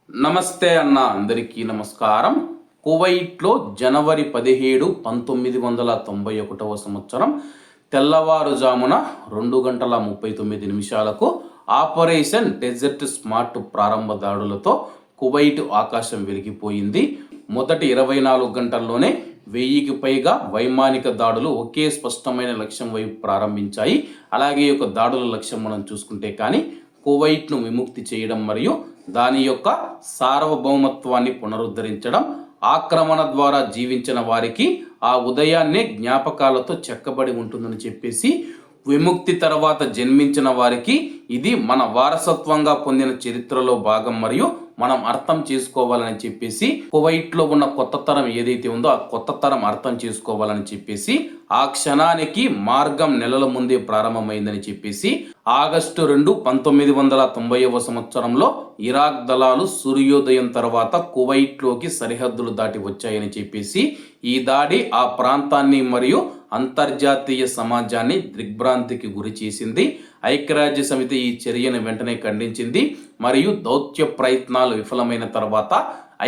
నమస్తే అన్న, అందరికీ నమస్కారం. కువైట్లో జనవరి 17, 1991 సంవత్సరం తెల్లవారుజామున 2:39 ఆపరేషన్ డెజర్ట్ స్మార్ట్ ప్రారంభ దాడులతో కువైట్ ఆకాశం వెలిగిపోయింది. మొదటి 24 గంటల్లోనే 1000కి పైగా వైమానిక దాడులు ఒకే స్పష్టమైన లక్ష్యం వైపు ప్రారంభించాయి. అలాగే ఈ యొక్క దాడుల లక్ష్యం మనం చూసుకుంటే కానీ కువైట్ను విముక్తి చేయడం మరియు దాని యొక్క సార్వభౌమత్వాన్ని పునరుద్ధరించడం, ఆక్రమణ ద్వారా జీవించిన వారికి ఆ ఉదయాన్నే జ్ఞాపకాలతో చెక్కబడి ఉంటుందని చెప్పేసి, విముక్తి తర్వాత జన్మించిన వారికి ఇది మన వారసత్వంగా పొందిన చరిత్రలో భాగం మరియు మనం అర్థం చేసుకోవాలని చెప్పేసి, కువైట్లో ఉన్న కొత్త తరం ఏదైతే ఉందో ఆ కొత్త తరం అర్థం చేసుకోవాలని చెప్పేసి, ఆ క్షణానికి మార్గం నెలల ముందే ప్రారంభమైందని చెప్పేసి, ఆగస్టు 2, 1990 సంవత్సరంలో ఇరాక్ దళాలు సూర్యోదయం తర్వాత కువైట్లోకి సరిహద్దులు దాటి వచ్చాయని చెప్పేసి, ఈ దాడి ఆ ప్రాంతాన్ని మరియు అంతర్జాతీయ సమాజాన్ని దిగ్భ్రాంతికి గురి చేసింది. ఐక్యరాజ్య సమితి ఈ చర్యను వెంటనే ఖండించింది మరియు దౌత్య ప్రయత్నాలు విఫలమైన తర్వాత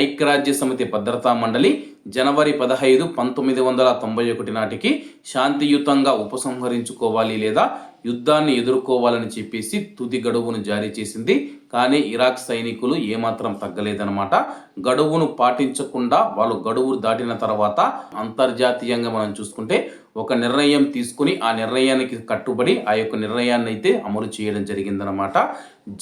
ఐక్యరాజ్య సమితి భద్రతా మండలి జనవరి 15, 1991 నాటికి శాంతియుతంగా ఉపసంహరించుకోవాలి లేదా యుద్ధాన్ని ఎదుర్కోవాలని చెప్పేసి తుది గడువును జారీ చేసింది. కానీ ఇరాక్ సైనికులు ఏమాత్రం తగ్గలేదన్నమాట. గడువును పాటించకుండా వాళ్ళు గడువు దాటిన తర్వాత అంతర్జాతీయంగా మనం చూసుకుంటే ఒక నిర్ణయం తీసుకుని ఆ నిర్ణయానికి కట్టుబడి ఆ యొక్క నిర్ణయాన్ని అయితే అమలు చేయడం జరిగిందనమాట.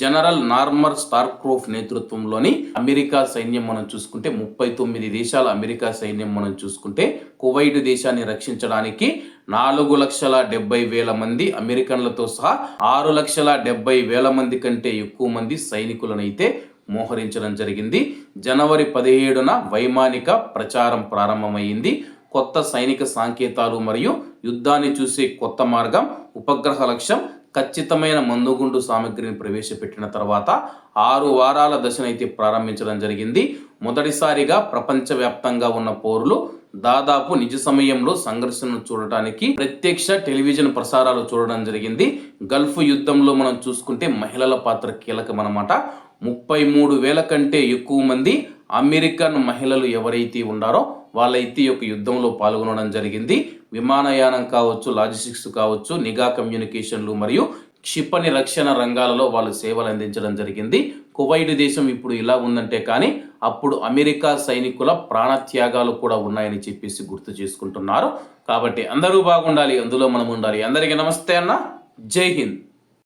జనరల్ నార్మర్ స్టార్క్రోఫ్ నేతృత్వంలోని అమెరికా సైన్యం మనం చూసుకుంటే 39 దేశాల అమెరికా సైన్యం మనం చూసుకుంటే కువైట్ దేశాన్ని రక్షించడానికి 4,70,000 మంది అమెరికన్లతో సహా 6,70,000 మంది కంటే ఎక్కువ మంది సైనికులను అయితే మోహరించడం జరిగింది. జనవరి 17న వైమానిక ప్రచారం ప్రారంభమైంది. కొత్త సైనిక సాంకేతాలు మరియు యుద్ధాన్ని చూసే కొత్త మార్గం, ఉపగ్రహ లక్ష్యం, ఖచ్చితమైన మందుగుండు సామగ్రిని ప్రవేశపెట్టిన తర్వాత 6 వారాల దశనైతే ప్రారంభించడం జరిగింది. మొదటిసారిగా ప్రపంచవ్యాప్తంగా ఉన్న పౌరులు దాదాపు నిజ సమయంలో సంఘర్షణను చూడటానికి ప్రత్యక్ష టెలివిజన్ ప్రసారాలు చూడడం జరిగింది. గల్ఫ్ యుద్ధంలో మనం చూసుకుంటే మహిళల పాత్ర కీలకమన్నమాట. 33,000 కంటే ఎక్కువ మంది అమెరికన్ మహిళలు ఎవరైతే ఉన్నారో వాళ్ళైతే ఈ యొక్క యుద్ధంలో పాల్గొనడం జరిగింది. విమానయానం కావచ్చు, లాజిస్టిక్స్ కావచ్చు, నిఘా కమ్యూనికేషన్లు మరియు క్షిపణి రక్షణ రంగాలలో వాళ్ళు సేవలు అందించడం జరిగింది. కువైట్ దేశం ఇప్పుడు ఇలా ఉందంటే కానీ అప్పుడు అమెరికా సైనికుల ప్రాణత్యాగాలు కూడా ఉన్నాయని చెప్పేసి గుర్తు చేసుకుంటున్నారు. కాబట్టి అందరూ బాగుండాలి, అందులో మనం ఉండాలి. అందరికీ నమస్తే అన్న, జై హింద్.